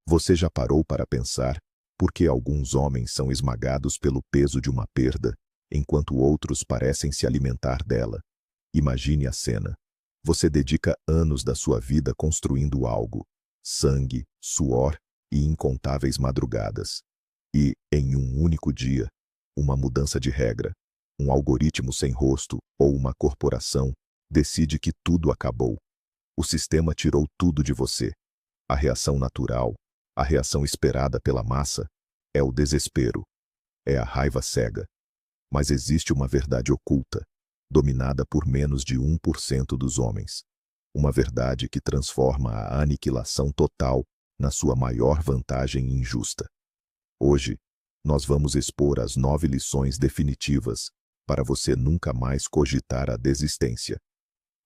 Você já parou para pensar por que alguns homens são esmagados pelo peso de uma perda, enquanto outros parecem se alimentar dela? Imagine a cena. Você dedica anos da sua vida construindo algo, sangue, suor e incontáveis madrugadas. E, em um único dia, uma mudança de regra, um algoritmo sem rosto ou uma corporação decide que tudo acabou. O sistema tirou tudo de você. A reação natural, a reação esperada pela massa, é o desespero, é a raiva cega. Mas existe uma verdade oculta, dominada por menos de 1% dos homens. Uma verdade que transforma a aniquilação total na sua maior vantagem injusta. Hoje, nós vamos expor as 9 lições definitivas para você nunca mais cogitar a desistência.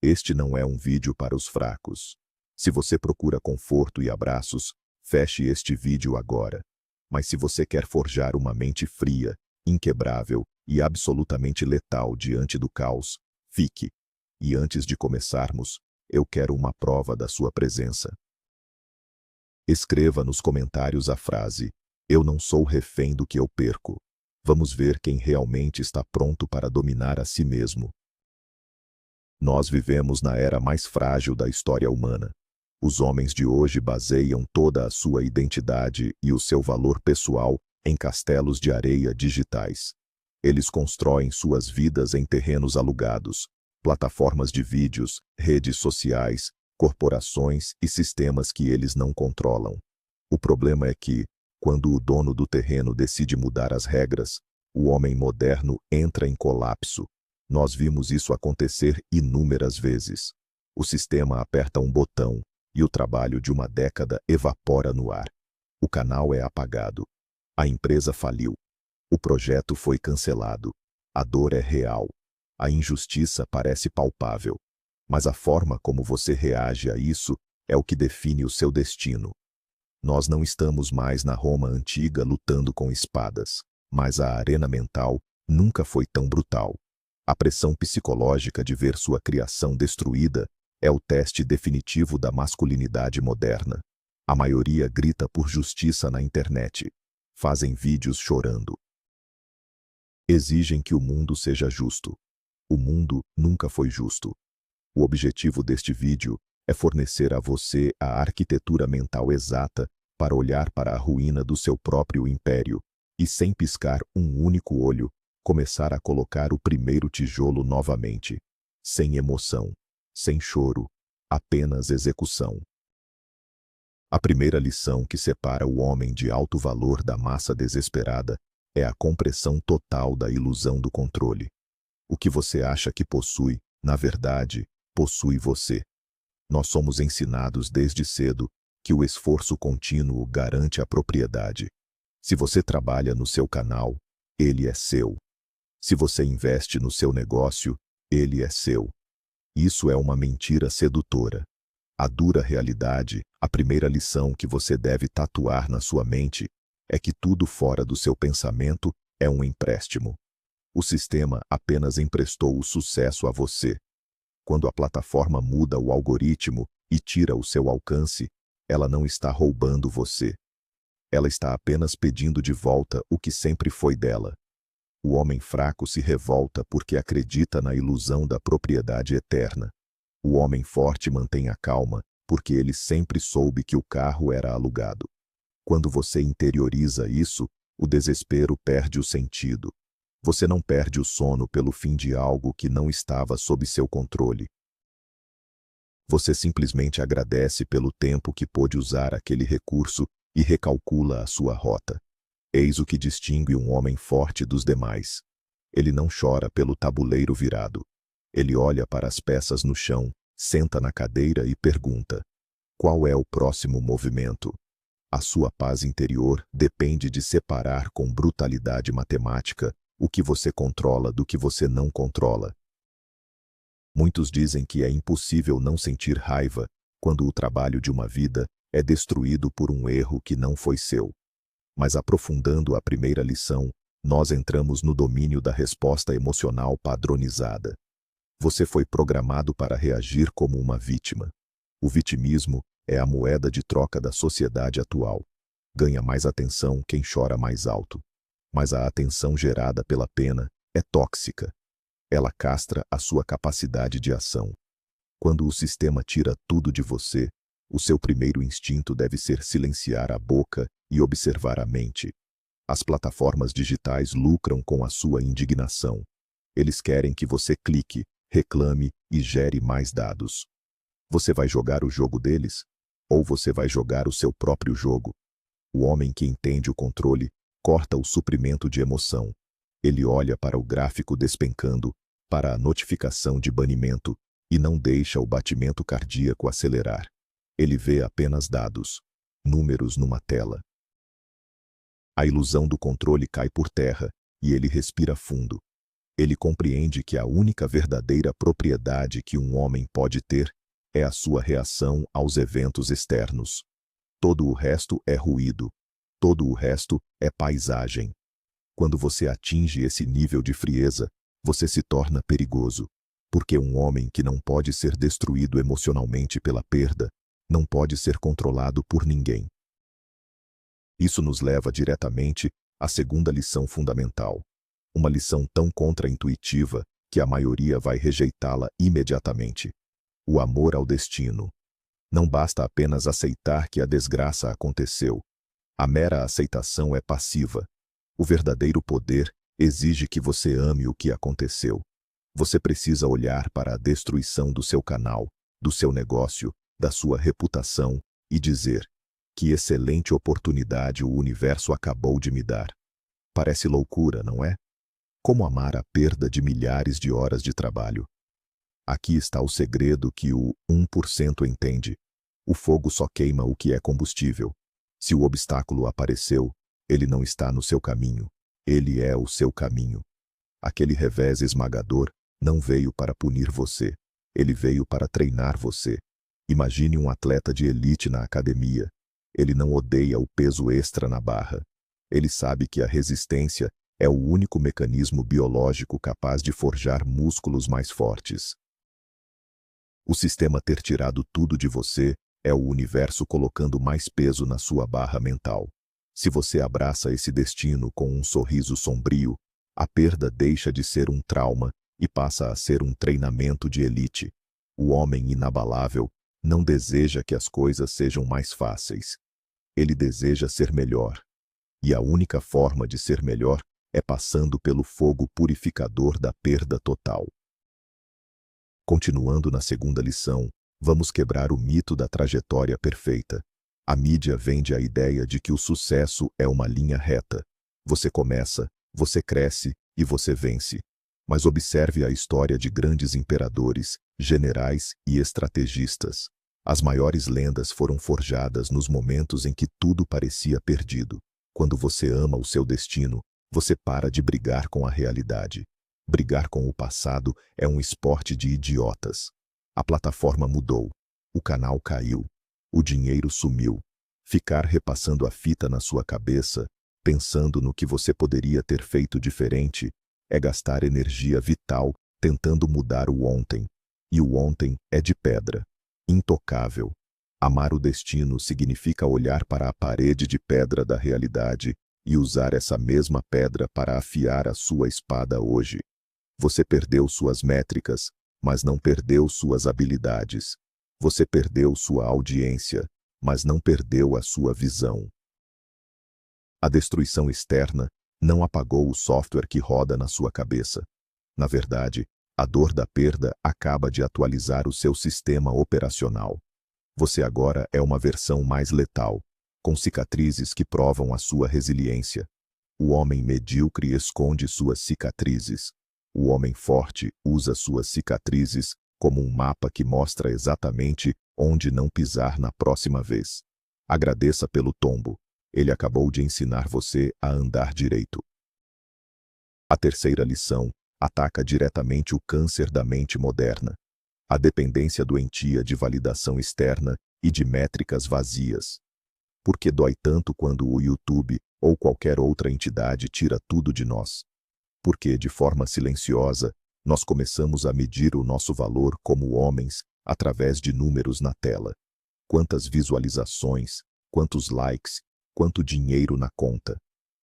Este não é um vídeo para os fracos. Se você procura conforto e abraços, feche este vídeo agora. Mas se você quer forjar uma mente fria, inquebrável e absolutamente letal diante do caos, fique. E antes de começarmos, eu quero uma prova da sua presença. Escreva nos comentários a frase: "Eu não sou refém do que eu perco". Vamos ver quem realmente está pronto para dominar a si mesmo. Nós vivemos na era mais frágil da história humana. Os homens de hoje baseiam toda a sua identidade e o seu valor pessoal em castelos de areia digitais. Eles constroem suas vidas em terrenos alugados, plataformas de vídeos, redes sociais, corporações e sistemas que eles não controlam. O problema é que, quando o dono do terreno decide mudar as regras, o homem moderno entra em colapso. Nós vimos isso acontecer inúmeras vezes. O sistema aperta um botão e o trabalho de uma década evapora no ar. O canal é apagado. A empresa faliu. O projeto foi cancelado. A dor é real. A injustiça parece palpável. Mas a forma como você reage a isso é o que define o seu destino. Nós não estamos mais na Roma antiga lutando com espadas, mas a arena mental nunca foi tão brutal. A pressão psicológica de ver sua criação destruída é o teste definitivo da masculinidade moderna. A maioria grita por justiça na internet. Fazem vídeos chorando. Exigem que o mundo seja justo. O mundo nunca foi justo. O objetivo deste vídeo é fornecer a você a arquitetura mental exata para olhar para a ruína do seu próprio império e, sem piscar um único olho, começar a colocar o primeiro tijolo novamente, sem emoção, sem choro, apenas execução. A primeira lição que separa o homem de alto valor da massa desesperada é a compressão total da ilusão do controle. O que você acha que possui, na verdade, possui você. Nós somos ensinados desde cedo que o esforço contínuo garante a propriedade. Se você trabalha no seu canal, ele é seu. Se você investe no seu negócio, ele é seu. Isso é uma mentira sedutora. A dura realidade, a primeira lição que você deve tatuar na sua mente, é que tudo fora do seu pensamento é um empréstimo. O sistema apenas emprestou o sucesso a você. Quando a plataforma muda o algoritmo e tira o seu alcance, ela não está roubando você. Ela está apenas pedindo de volta o que sempre foi dela. O homem fraco se revolta porque acredita na ilusão da propriedade eterna. O homem forte mantém a calma porque ele sempre soube que o carro era alugado. Quando você interioriza isso, o desespero perde o sentido. Você não perde o sono pelo fim de algo que não estava sob seu controle. Você simplesmente agradece pelo tempo que pôde usar aquele recurso e recalcula a sua rota. Eis o que distingue um homem forte dos demais. Ele não chora pelo tabuleiro virado. Ele olha para as peças no chão, senta na cadeira e pergunta: qual é o próximo movimento? A sua paz interior depende de separar com brutalidade matemática o que você controla do que você não controla. Muitos dizem que é impossível não sentir raiva quando o trabalho de uma vida é destruído por um erro que não foi seu. Mas aprofundando a primeira lição, nós entramos no domínio da resposta emocional padronizada. Você foi programado para reagir como uma vítima. O vitimismo é a moeda de troca da sociedade atual. Ganha mais atenção quem chora mais alto. Mas a atenção gerada pela pena é tóxica. Ela castra a sua capacidade de ação. Quando o sistema tira tudo de você, o seu primeiro instinto deve ser silenciar a boca e observar a mente. As plataformas digitais lucram com a sua indignação. Eles querem que você clique, reclame e gere mais dados. Você vai jogar o jogo deles? Ou você vai jogar o seu próprio jogo? O homem que entende o controle corta o suprimento de emoção. Ele olha para o gráfico despencando, para a notificação de banimento, e não deixa o batimento cardíaco acelerar. Ele vê apenas dados, números numa tela. A ilusão do controle cai por terra, e ele respira fundo. Ele compreende que a única verdadeira propriedade que um homem pode ter é a sua reação aos eventos externos. Todo o resto é ruído. Todo o resto é paisagem. Quando você atinge esse nível de frieza, você se torna perigoso. Porque um homem que não pode ser destruído emocionalmente pela perda, não pode ser controlado por ninguém. Isso nos leva diretamente à segunda lição fundamental. Uma lição tão contra-intuitiva que a maioria vai rejeitá-la imediatamente. O amor ao destino. Não basta apenas aceitar que a desgraça aconteceu. A mera aceitação é passiva. O verdadeiro poder exige que você ame o que aconteceu. Você precisa olhar para a destruição do seu canal, do seu negócio, da sua reputação e dizer: que excelente oportunidade o universo acabou de me dar. Parece loucura, não é? Como amar a perda de milhares de horas de trabalho? Aqui está o segredo que o 1% entende. O fogo só queima o que é combustível. Se o obstáculo apareceu, ele não está no seu caminho. Ele é o seu caminho. Aquele revés esmagador não veio para punir você. Ele veio para treinar você. Imagine um atleta de elite na academia. Ele não odeia o peso extra na barra. Ele sabe que a resistência é o único mecanismo biológico capaz de forjar músculos mais fortes. O sistema ter tirado tudo de você é o universo colocando mais peso na sua barra mental. Se você abraça esse destino com um sorriso sombrio, a perda deixa de ser um trauma e passa a ser um treinamento de elite. O homem inabalável não deseja que as coisas sejam mais fáceis. Ele deseja ser melhor. E a única forma de ser melhor é passando pelo fogo purificador da perda total. Continuando na segunda lição, vamos quebrar o mito da trajetória perfeita. A mídia vende a ideia de que o sucesso é uma linha reta. Você começa, você cresce e você vence. Mas observe a história de grandes imperadores, generais e estrategistas. As maiores lendas foram forjadas nos momentos em que tudo parecia perdido. Quando você ama o seu destino, você para de brigar com a realidade. Brigar com o passado é um esporte de idiotas. A plataforma mudou. O canal caiu. O dinheiro sumiu. Ficar repassando a fita na sua cabeça, pensando no que você poderia ter feito diferente, é gastar energia vital tentando mudar o ontem. E o ontem é de pedra. Intocável. Amar o destino significa olhar para a parede de pedra da realidade e usar essa mesma pedra para afiar a sua espada hoje. Você perdeu suas métricas, mas não perdeu suas habilidades. Você perdeu sua audiência, mas não perdeu a sua visão. A destruição externa não apagou o software que roda na sua cabeça. Na verdade, a dor da perda acaba de atualizar o seu sistema operacional. Você agora é uma versão mais letal, com cicatrizes que provam a sua resiliência. O homem medíocre esconde suas cicatrizes. O homem forte usa suas cicatrizes como um mapa que mostra exatamente onde não pisar na próxima vez. Agradeça pelo tombo. Ele acabou de ensinar você a andar direito. A terceira lição ataca diretamente o câncer da mente moderna. A dependência doentia de validação externa e de métricas vazias. Por que dói tanto quando o YouTube ou qualquer outra entidade tira tudo de nós? Porque, de forma silenciosa, nós começamos a medir o nosso valor como homens através de números na tela. Quantas visualizações, quantos likes, quanto dinheiro na conta.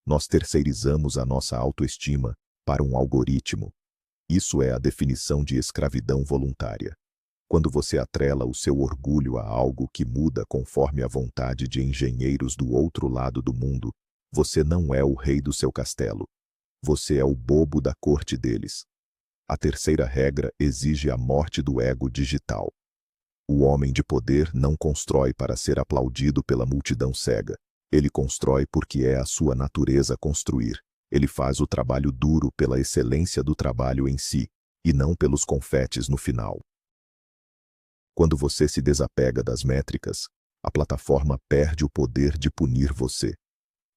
Nós terceirizamos a nossa autoestima para um algoritmo. Isso é a definição de escravidão voluntária. Quando você atrela o seu orgulho a algo que muda conforme a vontade de engenheiros do outro lado do mundo, você não é o rei do seu castelo. Você é o bobo da corte deles. A terceira regra exige a morte do ego digital. O homem de poder não constrói para ser aplaudido pela multidão cega. Ele constrói porque é a sua natureza construir. Ele faz o trabalho duro pela excelência do trabalho em si, e não pelos confetes no final. Quando você se desapega das métricas, a plataforma perde o poder de punir você.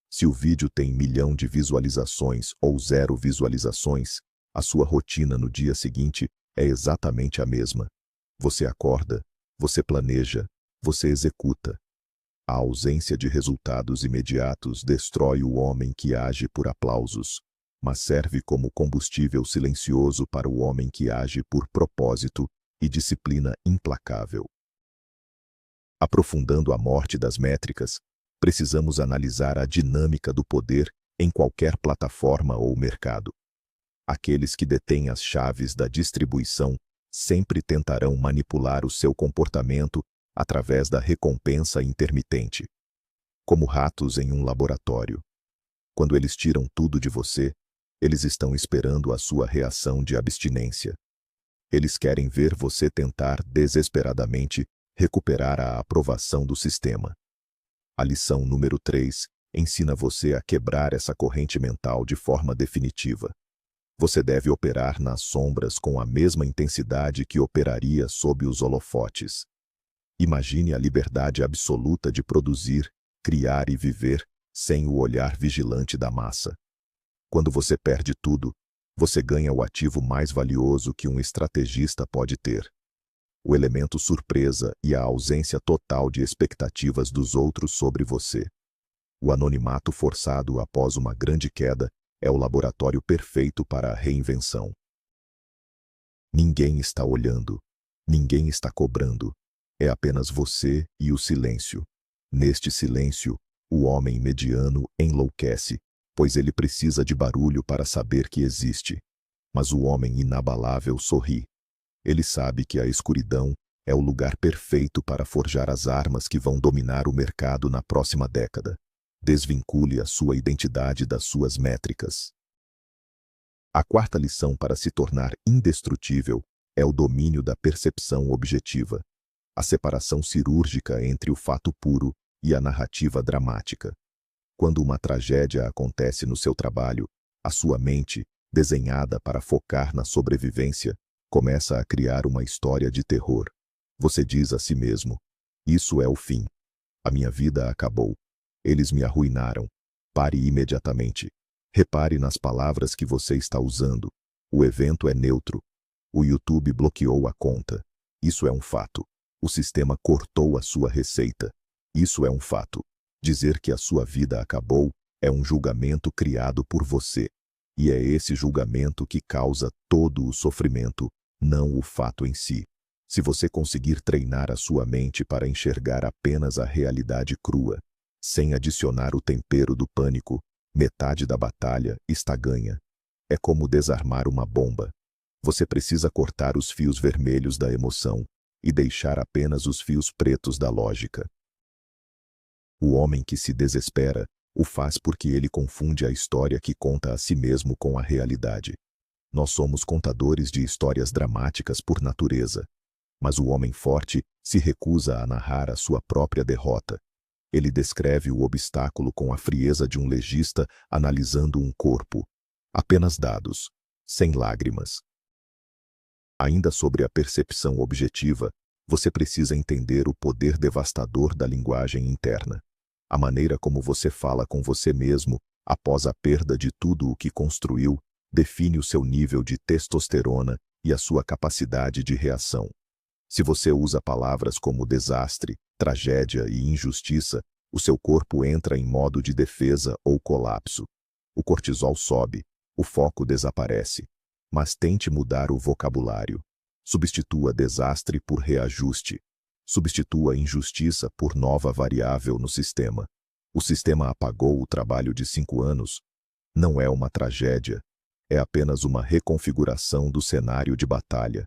Se o vídeo tem 1 milhão de visualizações ou 0 visualizações, a sua rotina no dia seguinte é exatamente a mesma. Você acorda, você planeja, você executa. A ausência de resultados imediatos destrói o homem que age por aplausos, mas serve como combustível silencioso para o homem que age por propósito e disciplina implacável. Aprofundando a morte das métricas, precisamos analisar a dinâmica do poder em qualquer plataforma ou mercado. Aqueles que detêm as chaves da distribuição sempre tentarão manipular o seu comportamento através da recompensa intermitente. Como ratos em um laboratório. Quando eles tiram tudo de você, eles estão esperando a sua reação de abstinência. Eles querem ver você tentar desesperadamente recuperar a aprovação do sistema. A lição número 3 ensina você a quebrar essa corrente mental de forma definitiva. Você deve operar nas sombras com a mesma intensidade que operaria sob os holofotes. Imagine a liberdade absoluta de produzir, criar e viver sem o olhar vigilante da massa. Quando você perde tudo, você ganha o ativo mais valioso que um estrategista pode ter. O elemento surpresa e a ausência total de expectativas dos outros sobre você. O anonimato forçado após uma grande queda é o laboratório perfeito para a reinvenção. Ninguém está olhando, ninguém está cobrando. É apenas você e o silêncio. Neste silêncio, o homem mediano enlouquece, pois ele precisa de barulho para saber que existe. Mas o homem inabalável sorri. Ele sabe que a escuridão é o lugar perfeito para forjar as armas que vão dominar o mercado na próxima década. Desvincule a sua identidade das suas métricas. A quarta lição para se tornar indestrutível é o domínio da percepção objetiva. A separação cirúrgica entre o fato puro e a narrativa dramática. Quando uma tragédia acontece no seu trabalho, a sua mente, desenhada para focar na sobrevivência, começa a criar uma história de terror. Você diz a si mesmo: isso é o fim. A minha vida acabou. Eles me arruinaram. Pare imediatamente. Repare nas palavras que você está usando. O evento é neutro. O YouTube bloqueou a conta. Isso é um fato. O sistema cortou a sua receita. Isso é um fato. Dizer que a sua vida acabou é um julgamento criado por você. E é esse julgamento que causa todo o sofrimento, não o fato em si. Se você conseguir treinar a sua mente para enxergar apenas a realidade crua, sem adicionar o tempero do pânico, metade da batalha está ganha. É como desarmar uma bomba. Você precisa cortar os fios vermelhos da emoção e deixar apenas os fios pretos da lógica. O homem que se desespera o faz porque ele confunde a história que conta a si mesmo com a realidade. Nós somos contadores de histórias dramáticas por natureza. Mas o homem forte se recusa a narrar a sua própria derrota. Ele descreve o obstáculo com a frieza de um legista analisando um corpo. Apenas dados, sem lágrimas. Ainda sobre a percepção objetiva, você precisa entender o poder devastador da linguagem interna. A maneira como você fala com você mesmo, após a perda de tudo o que construiu, define o seu nível de testosterona e a sua capacidade de reação. Se você usa palavras como desastre, tragédia e injustiça, o seu corpo entra em modo de defesa ou colapso. O cortisol sobe, o foco desaparece. Mas tente mudar o vocabulário. Substitua desastre por reajuste. Substitua injustiça por nova variável no sistema. O sistema apagou o trabalho de 5 anos. Não é uma tragédia. É apenas uma reconfiguração do cenário de batalha.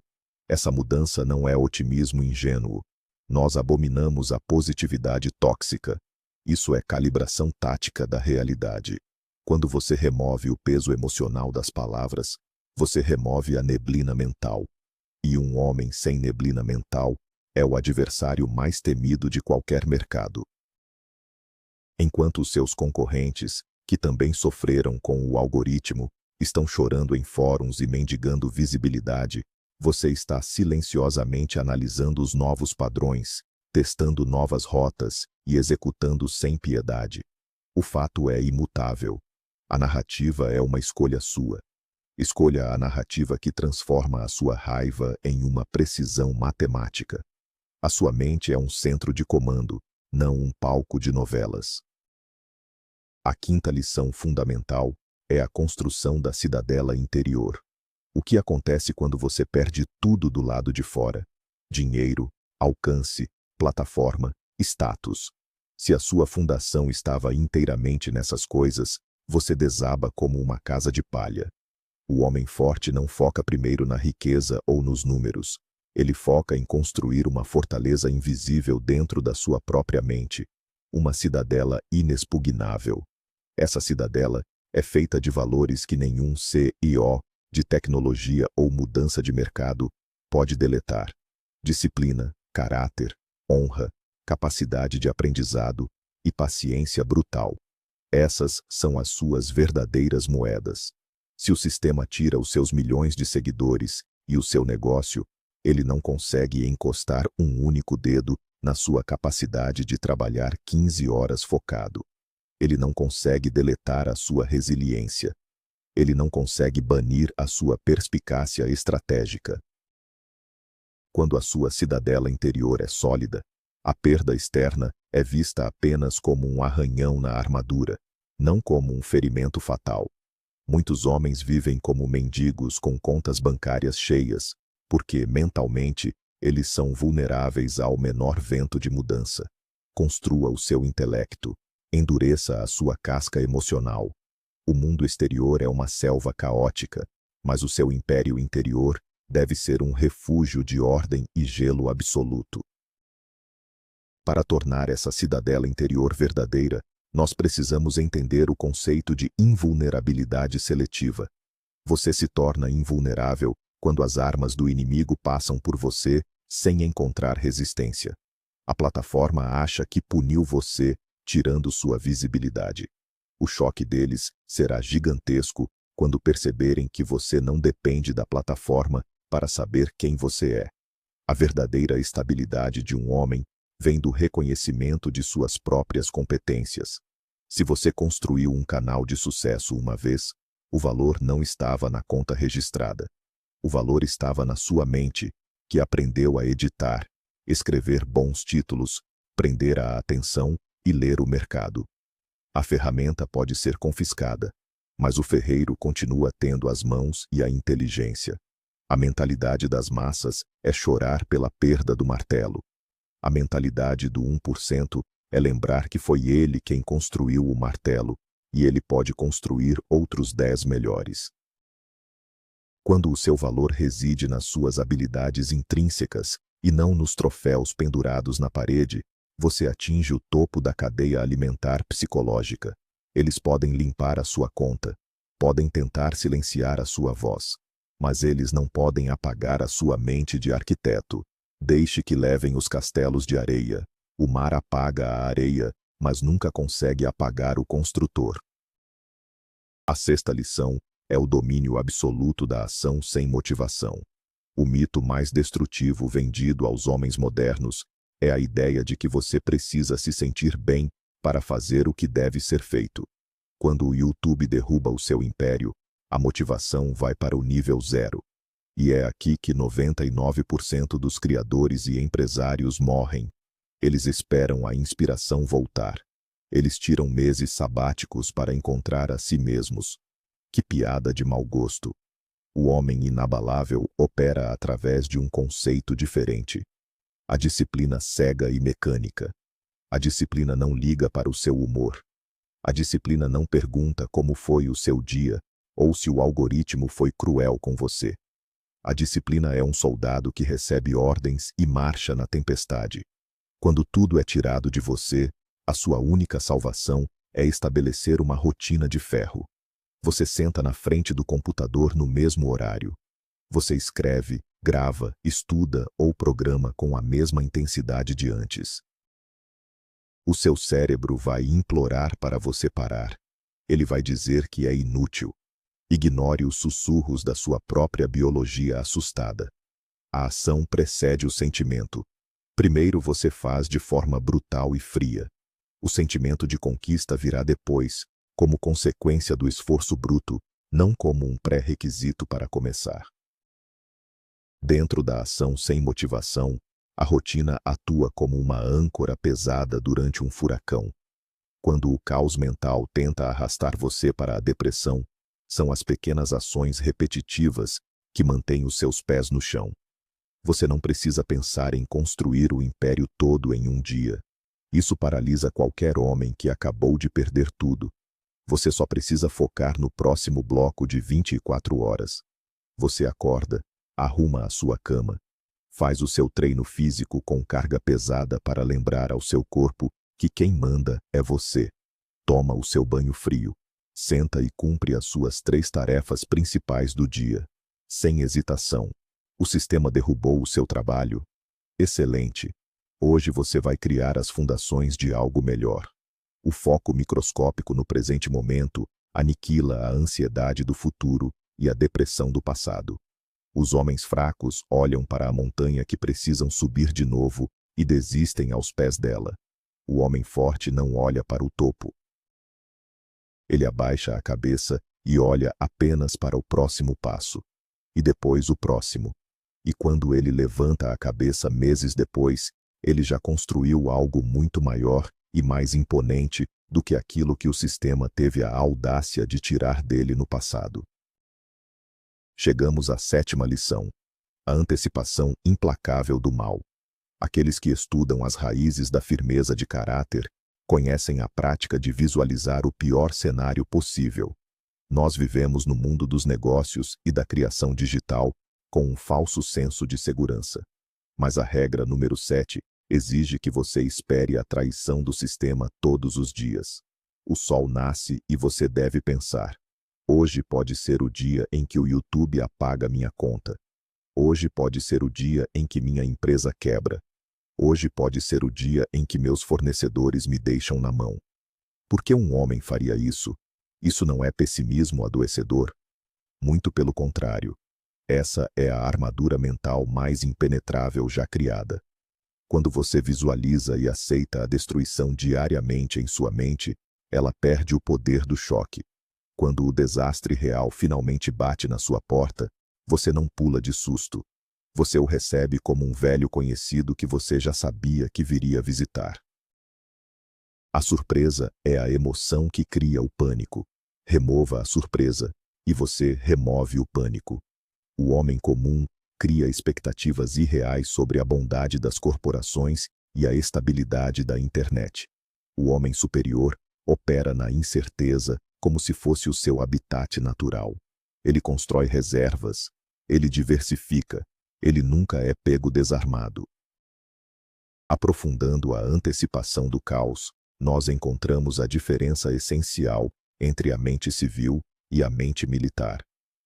Essa mudança não é otimismo ingênuo. Nós abominamos a positividade tóxica. Isso é calibração tática da realidade. Quando você remove o peso emocional das palavras, você remove a neblina mental. E um homem sem neblina mental é o adversário mais temido de qualquer mercado. Enquanto os seus concorrentes, que também sofreram com o algoritmo, estão chorando em fóruns e mendigando visibilidade, você está silenciosamente analisando os novos padrões, testando novas rotas e executando sem piedade. O fato é imutável. A narrativa é uma escolha sua. Escolha a narrativa que transforma a sua raiva em uma precisão matemática. A sua mente é um centro de comando, não um palco de novelas. A quinta lição fundamental é a construção da cidadela interior. O que acontece quando você perde tudo do lado de fora? Dinheiro, alcance, plataforma, status. Se a sua fundação estava inteiramente nessas coisas, você desaba como uma casa de palha. O homem forte não foca primeiro na riqueza ou nos números. Ele foca em construir uma fortaleza invisível dentro da sua própria mente, uma cidadela inexpugnável. Essa cidadela é feita de valores que nenhum CEO, de tecnologia ou mudança de mercado, pode deletar. Disciplina, caráter, honra, capacidade de aprendizado e paciência brutal. Essas são as suas verdadeiras moedas. Se o sistema tira os seus milhões de seguidores e o seu negócio, ele não consegue encostar um único dedo na sua capacidade de trabalhar 15 horas focado. Ele não consegue deletar a sua resiliência. Ele não consegue banir a sua perspicácia estratégica. Quando a sua cidadela interior é sólida, a perda externa é vista apenas como um arranhão na armadura, não como um ferimento fatal. Muitos homens vivem como mendigos com contas bancárias cheias, porque, mentalmente, eles são vulneráveis ao menor vento de mudança. Construa o seu intelecto, endureça a sua casca emocional. O mundo exterior é uma selva caótica, mas o seu império interior deve ser um refúgio de ordem e gelo absoluto. Para tornar essa cidadela interior verdadeira, nós precisamos entender o conceito de invulnerabilidade seletiva. Você se torna invulnerável quando as armas do inimigo passam por você sem encontrar resistência. A plataforma acha que puniu você, tirando sua visibilidade. O choque deles será gigantesco quando perceberem que você não depende da plataforma para saber quem você é. A verdadeira estabilidade de um homem vem do reconhecimento de suas próprias competências. Se você construiu um canal de sucesso uma vez, o valor não estava na conta registrada. O valor estava na sua mente, que aprendeu a editar, escrever bons títulos, prender a atenção e ler o mercado. A ferramenta pode ser confiscada, mas o ferreiro continua tendo as mãos e a inteligência. A mentalidade das massas é chorar pela perda do martelo. A mentalidade do 1% é lembrar que foi ele quem construiu o martelo e ele pode construir outros 10 melhores. Quando o seu valor reside nas suas habilidades intrínsecas e não nos troféus pendurados na parede, você atinge o topo da cadeia alimentar psicológica. Eles podem limpar a sua conta, podem tentar silenciar a sua voz, mas eles não podem apagar a sua mente de arquiteto. Deixe que levem os castelos de areia. O mar apaga a areia, mas nunca consegue apagar o construtor. A sexta lição é o domínio absoluto da ação sem motivação. O mito mais destrutivo vendido aos homens modernos é a ideia de que você precisa se sentir bem para fazer o que deve ser feito. Quando o YouTube derruba o seu império, a motivação vai para o nível zero. E é aqui que 99% dos criadores e empresários morrem. Eles esperam a inspiração voltar. Eles tiram meses sabáticos para encontrar a si mesmos. Que piada de mau gosto. O homem inabalável opera através de um conceito diferente. A disciplina cega e mecânica. A disciplina não liga para o seu humor. A disciplina não pergunta como foi o seu dia ou se o algoritmo foi cruel com você. A disciplina é um soldado que recebe ordens e marcha na tempestade. Quando tudo é tirado de você, a sua única salvação é estabelecer uma rotina de ferro. Você senta na frente do computador no mesmo horário. Você escreve, grava, estuda ou programa com a mesma intensidade de antes. O seu cérebro vai implorar para você parar. Ele vai dizer que é inútil. Ignore os sussurros da sua própria biologia assustada. A ação precede o sentimento. Primeiro você faz de forma brutal e fria. O sentimento de conquista virá depois, como consequência do esforço bruto, não como um pré-requisito para começar. Dentro da ação sem motivação, a rotina atua como uma âncora pesada durante um furacão. Quando o caos mental tenta arrastar você para a depressão, são as pequenas ações repetitivas que mantêm os seus pés no chão. Você não precisa pensar em construir o império todo em um dia. Isso paralisa qualquer homem que acabou de perder tudo. Você só precisa focar no próximo bloco de 24 horas. Você acorda, arruma a sua cama, faz o seu treino físico com carga pesada para lembrar ao seu corpo que quem manda é você. Toma o seu banho frio, senta e cumpre as suas 3 tarefas principais do dia. Sem hesitação. O sistema derrubou o seu trabalho? Excelente. Hoje você vai criar as fundações de algo melhor. O foco microscópico no presente momento aniquila a ansiedade do futuro e a depressão do passado. Os homens fracos olham para a montanha que precisam subir de novo e desistem aos pés dela. O homem forte não olha para o topo. Ele abaixa a cabeça e olha apenas para o próximo passo. E depois o próximo. E quando ele levanta a cabeça meses depois, ele já construiu algo muito maior e mais imponente do que aquilo que o sistema teve a audácia de tirar dele no passado. Chegamos à 7ª lição. A antecipação implacável do mal. Aqueles que estudam as raízes da firmeza de caráter conhecem a prática de visualizar o pior cenário possível. Nós vivemos no mundo dos negócios e da criação digital com um falso senso de segurança. Mas a regra número 7 exige que você espere a traição do sistema todos os dias. O sol nasce e você deve pensar: hoje pode ser o dia em que o YouTube apaga minha conta. Hoje pode ser o dia em que minha empresa quebra. Hoje pode ser o dia em que meus fornecedores me deixam na mão. Por que um homem faria isso? Isso não é pessimismo adoecedor? Muito pelo contrário. Essa é a armadura mental mais impenetrável já criada. Quando você visualiza e aceita a destruição diariamente em sua mente, ela perde o poder do choque. Quando o desastre real finalmente bate na sua porta, você não pula de susto. Você o recebe como um velho conhecido que você já sabia que viria visitar. A surpresa é a emoção que cria o pânico. Remova a surpresa, e você remove o pânico. O homem comum cria expectativas irreais sobre a bondade das corporações e a estabilidade da internet. O homem superior opera na incerteza como se fosse o seu habitat natural. Ele constrói reservas, ele diversifica, ele nunca é pego desarmado. Aprofundando a antecipação do caos, nós encontramos a diferença essencial entre a mente civil e a mente militar.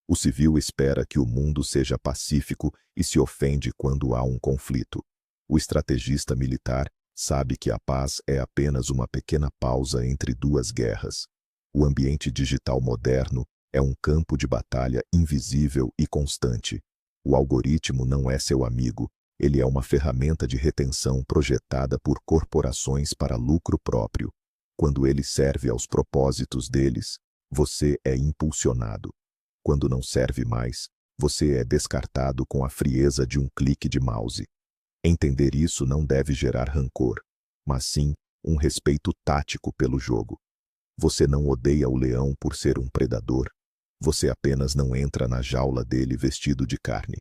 O civil espera que o mundo seja pacífico e se ofende quando há um conflito. O estrategista militar sabe que a paz é apenas uma pequena pausa entre 2 guerras. O ambiente digital moderno é um campo de batalha invisível e constante. O algoritmo não é seu amigo, ele é uma ferramenta de retenção projetada por corporações para lucro próprio. Quando ele serve aos propósitos deles, você é impulsionado. Quando não serve mais, você é descartado com a frieza de um clique de mouse. Entender isso não deve gerar rancor, mas sim um respeito tático pelo jogo. Você não odeia o leão por ser um predador. Você apenas não entra na jaula dele vestido de carne.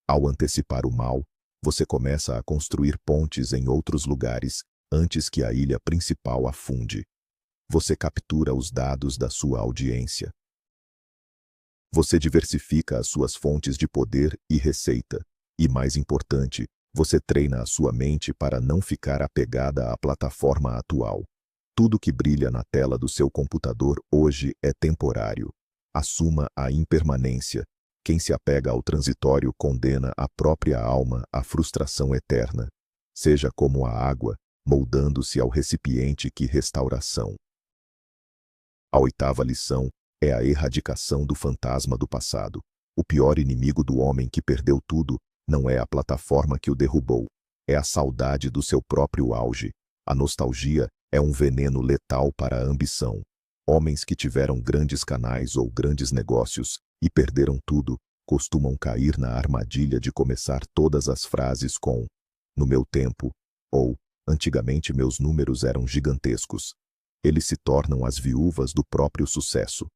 Ao antecipar o mal, Você começa a construir pontes em outros lugares antes que a ilha principal afunde. Você captura os dados da sua audiência. Você diversifica as suas fontes de poder e receita. E mais importante, você treina a sua mente para não ficar apegada à plataforma atual. Tudo que brilha na tela do seu computador hoje é temporário. Assuma a impermanência. Quem se apega ao transitório condena a própria alma à frustração eterna. Seja como a água, moldando-se ao recipiente que restauração. A oitava lição é a erradicação do fantasma do passado. O pior inimigo do homem que perdeu tudo não é a plataforma que o derrubou, é a saudade do seu próprio auge. A nostalgia é um veneno letal para a ambição. Homens que tiveram grandes canais ou grandes negócios e perderam tudo, costumam cair na armadilha de começar todas as frases com "no meu tempo" ou "antigamente meus números eram gigantescos". Eles se tornam as viúvas do próprio sucesso.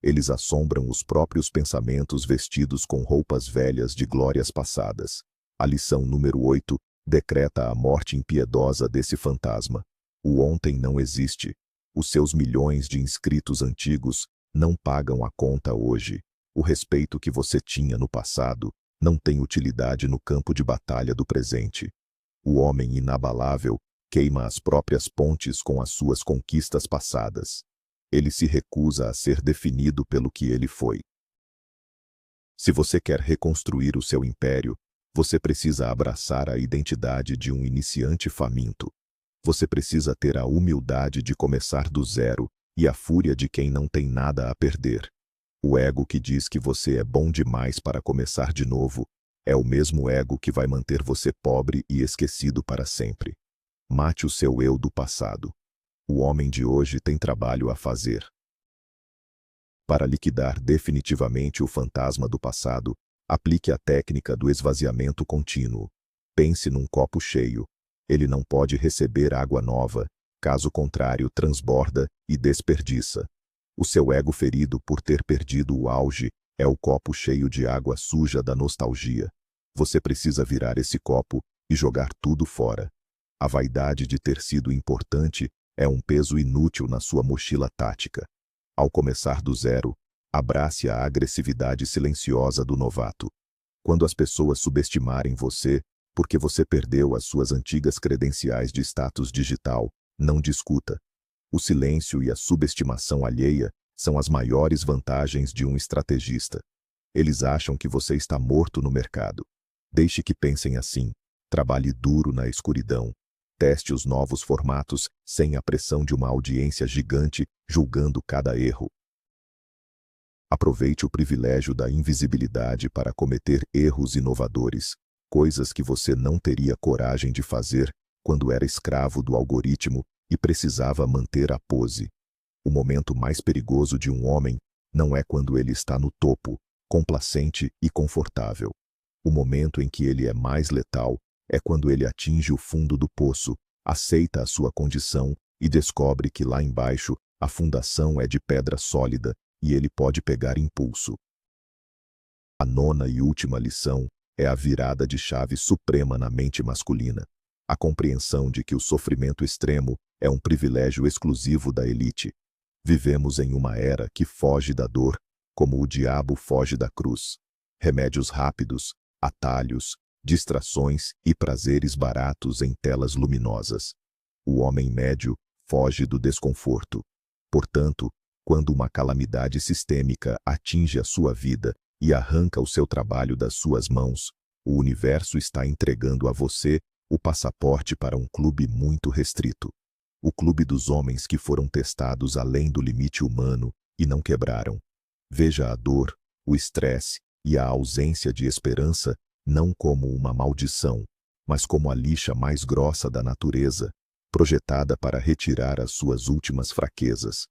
Eles assombram os próprios pensamentos vestidos com roupas velhas de glórias passadas. A lição número 8 decreta a morte impiedosa desse fantasma. O ontem não existe. Os seus milhões de inscritos antigos não pagam a conta hoje. O respeito que você tinha no passado não tem utilidade no campo de batalha do presente. O homem inabalável queima as próprias pontes com as suas conquistas passadas. Ele se recusa a ser definido pelo que ele foi. Se você quer reconstruir o seu império, você precisa abraçar a identidade de um iniciante faminto. Você precisa ter a humildade de começar do zero e a fúria de quem não tem nada a perder. O ego que diz que você é bom demais para começar de novo é o mesmo ego que vai manter você pobre e esquecido para sempre. Mate o seu eu do passado. O homem de hoje tem trabalho a fazer. Para liquidar definitivamente o fantasma do passado, aplique a técnica do esvaziamento contínuo. Pense num copo cheio. Ele não pode receber água nova, caso contrário transborda e desperdiça. O seu ego ferido por ter perdido o auge é o copo cheio de água suja da nostalgia. Você precisa virar esse copo e jogar tudo fora. A vaidade de ter sido importante é um peso inútil na sua mochila tática. Ao começar do zero, abrace a agressividade silenciosa do novato. Quando as pessoas subestimarem você, porque você perdeu as suas antigas credenciais de status digital, não discuta. O silêncio e a subestimação alheia são as maiores vantagens de um estrategista. Eles acham que você está morto no mercado. Deixe que pensem assim. Trabalhe duro na escuridão. Teste os novos formatos sem a pressão de uma audiência gigante julgando cada erro. Aproveite o privilégio da invisibilidade para cometer erros inovadores, coisas que você não teria coragem de fazer quando era escravo do algoritmo e precisava manter a pose. O momento mais perigoso de um homem não é quando ele está no topo, complacente e confortável. O momento em que ele é mais letal é quando ele atinge o fundo do poço, aceita a sua condição e descobre que lá embaixo a fundação é de pedra sólida e ele pode pegar impulso. A nona e última lição é a virada de chave suprema na mente masculina. A compreensão de que o sofrimento extremo é um privilégio exclusivo da elite. Vivemos em uma era que foge da dor, como o diabo foge da cruz. Remédios rápidos, atalhos, distrações e prazeres baratos em telas luminosas. O homem médio foge do desconforto. Portanto, quando uma calamidade sistêmica atinge a sua vida e arranca o seu trabalho das suas mãos, o universo está entregando a você o passaporte para um clube muito restrito. O clube dos homens que foram testados além do limite humano e não quebraram. Veja a dor, o estresse e a ausência de esperança não como uma maldição, mas como a lixa mais grossa da natureza, projetada para retirar as suas últimas fraquezas.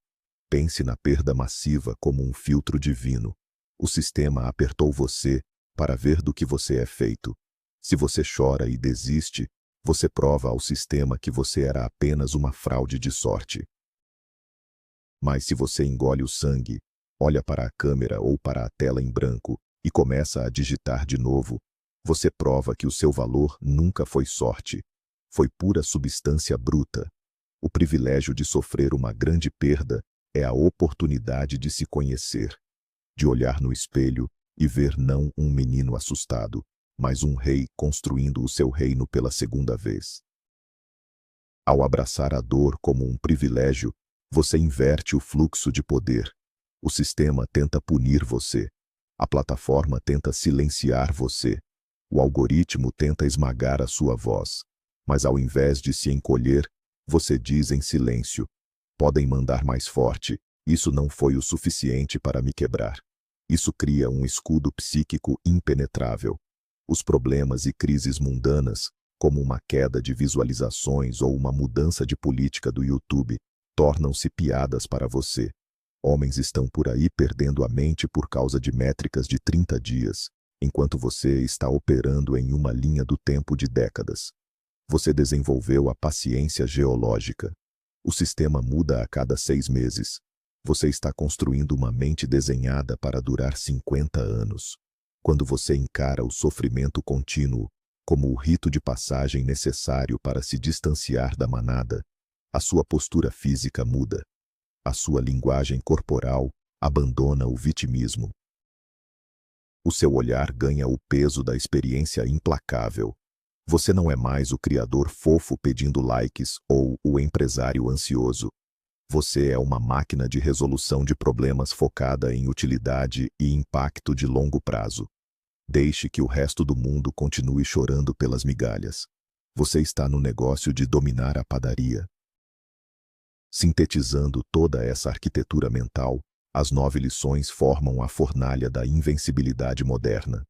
Pense na perda massiva como um filtro divino. O sistema apertou você para ver do que você é feito. Se você chora e desiste, você prova ao sistema que você era apenas uma fraude de sorte. Mas se você engole o sangue, olha para a câmera ou para a tela em branco e começa a digitar de novo, Você prova que o seu valor nunca foi sorte. Foi pura substância bruta. O privilégio de sofrer uma grande perda é a oportunidade de se conhecer, de olhar no espelho e ver não um menino assustado, mas um rei construindo o seu reino pela segunda vez. Ao abraçar a dor como um privilégio, você inverte o fluxo de poder. O sistema tenta punir você. A plataforma tenta silenciar você. O algoritmo tenta esmagar a sua voz. Mas ao invés de se encolher, você diz em silêncio: podem mandar mais forte, isso não foi o suficiente para me quebrar. Isso cria um escudo psíquico impenetrável. Os problemas e crises mundanas, como uma queda de visualizações ou uma mudança de política do YouTube, tornam-se piadas para você. Homens estão por aí perdendo a mente por causa de métricas de 30 dias, enquanto você está operando em uma linha do tempo de décadas. Você desenvolveu a paciência geológica. O sistema muda a cada 6 meses. Você está construindo uma mente desenhada para durar 50 anos. Quando você encara o sofrimento contínuo como o rito de passagem necessário para se distanciar da manada, a sua postura física muda. A sua linguagem corporal abandona o vitimismo. O seu olhar ganha o peso da experiência implacável. Você não é mais o criador fofo pedindo likes ou o empresário ansioso. Você é uma máquina de resolução de problemas focada em utilidade e impacto de longo prazo. Deixe que o resto do mundo continue chorando pelas migalhas. Você está no negócio de dominar a padaria. Sintetizando toda essa arquitetura mental, as 9 lições formam a fornalha da invencibilidade moderna.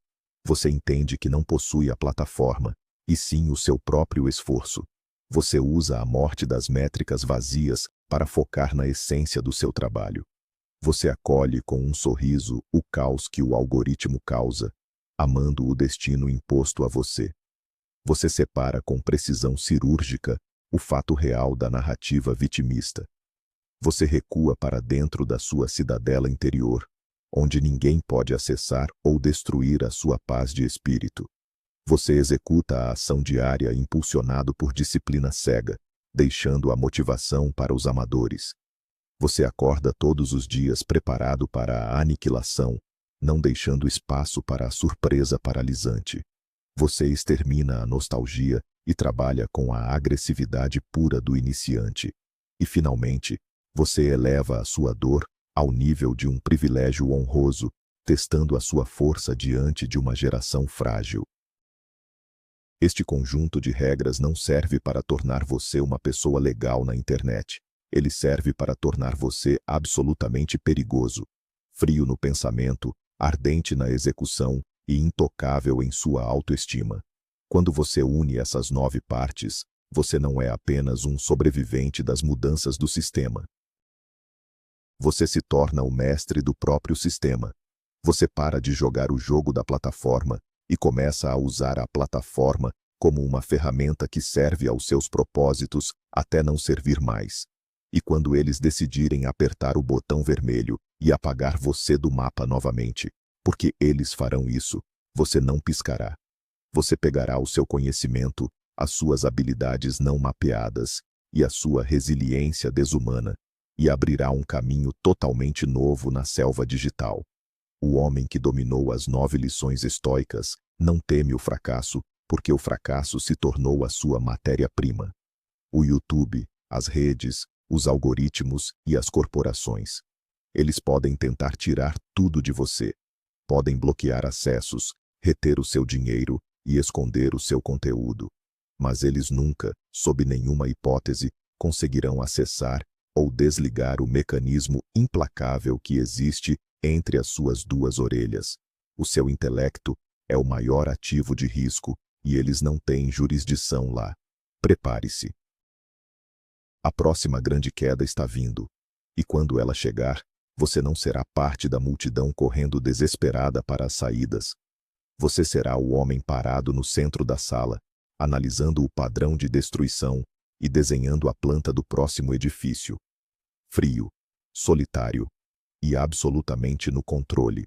Você entende que não possui a plataforma, e sim o seu próprio esforço. Você usa a morte das métricas vazias para focar na essência do seu trabalho. Você acolhe com um sorriso o caos que o algoritmo causa, amando o destino imposto a você. Você separa com precisão cirúrgica o fato real da narrativa vitimista. Você recua para dentro da sua cidadela interior, onde ninguém pode acessar ou destruir a sua paz de espírito. Você executa a ação diária impulsionado por disciplina cega, deixando a motivação para os amadores. Você acorda todos os dias preparado para a aniquilação, não deixando espaço para a surpresa paralisante. Você extermina a nostalgia e trabalha com a agressividade pura do iniciante. E, finalmente, você eleva a sua dor ao nível de um privilégio honroso, testando a sua força diante de uma geração frágil. Este conjunto de regras não serve para tornar você uma pessoa legal na internet. Ele serve para tornar você absolutamente perigoso, frio no pensamento, ardente na execução e intocável em sua autoestima. Quando você une essas 9 partes, você não é apenas um sobrevivente das mudanças do sistema. Você se torna o mestre do próprio sistema. Você para de jogar o jogo da plataforma e começa a usar a plataforma como uma ferramenta que serve aos seus propósitos até não servir mais. E quando eles decidirem apertar o botão vermelho e apagar você do mapa novamente, porque eles farão isso, você não piscará. Você pegará o seu conhecimento, as suas habilidades não mapeadas e a sua resiliência desumana e abrirá um caminho totalmente novo na selva digital. O homem que dominou as 9 lições estoicas não teme o fracasso, porque o fracasso se tornou a sua matéria-prima. O YouTube, as redes, os algoritmos e as corporações. Eles podem tentar tirar tudo de você. Podem bloquear acessos, reter o seu dinheiro e esconder o seu conteúdo. Mas eles nunca, sob nenhuma hipótese, conseguirão acessar ou desligar o mecanismo implacável que existe entre as suas 2 orelhas. O seu intelecto é o maior ativo de risco e eles não têm jurisdição lá. Prepare-se. A próxima grande queda está vindo, e quando ela chegar, você não será parte da multidão correndo desesperada para as saídas. Você será o homem parado no centro da sala, analisando o padrão de destruição e desenhando a planta do próximo edifício. Frio, solitário e absolutamente no controle.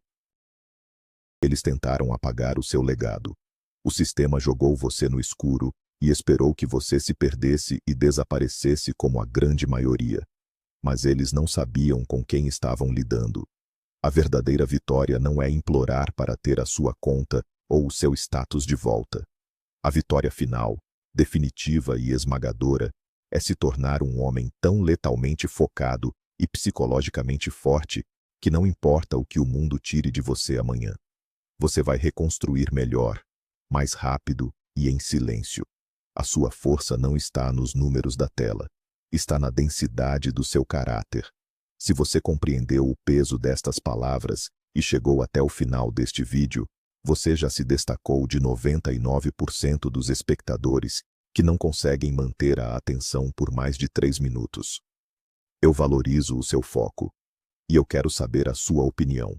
Eles tentaram apagar o seu legado. O sistema jogou você no escuro e esperou que você se perdesse e desaparecesse como a grande maioria. Mas eles não sabiam com quem estavam lidando. A verdadeira vitória não é implorar para ter a sua conta ou o seu status de volta. A vitória final, definitiva e esmagadora, é se tornar um homem tão letalmente focado e psicologicamente forte que não importa o que o mundo tire de você amanhã. Você vai reconstruir melhor, mais rápido e em silêncio. A sua força não está nos números da tela, está na densidade do seu caráter. Se você compreendeu o peso destas palavras e chegou até o final deste vídeo, você já se destacou de 99% dos espectadores que não conseguem manter a atenção por mais de 3 minutos. Eu valorizo o seu foco. E eu quero saber a sua opinião.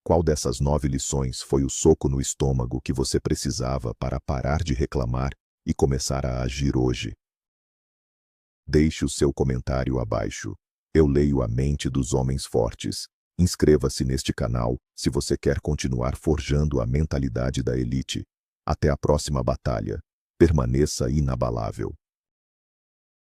Qual dessas 9 lições foi o soco no estômago que você precisava para parar de reclamar e começar a agir hoje? Deixe o seu comentário abaixo. Eu leio a mente dos homens fortes. Inscreva-se neste canal se você quer continuar forjando a mentalidade da elite. Até a próxima batalha. Permaneça inabalável.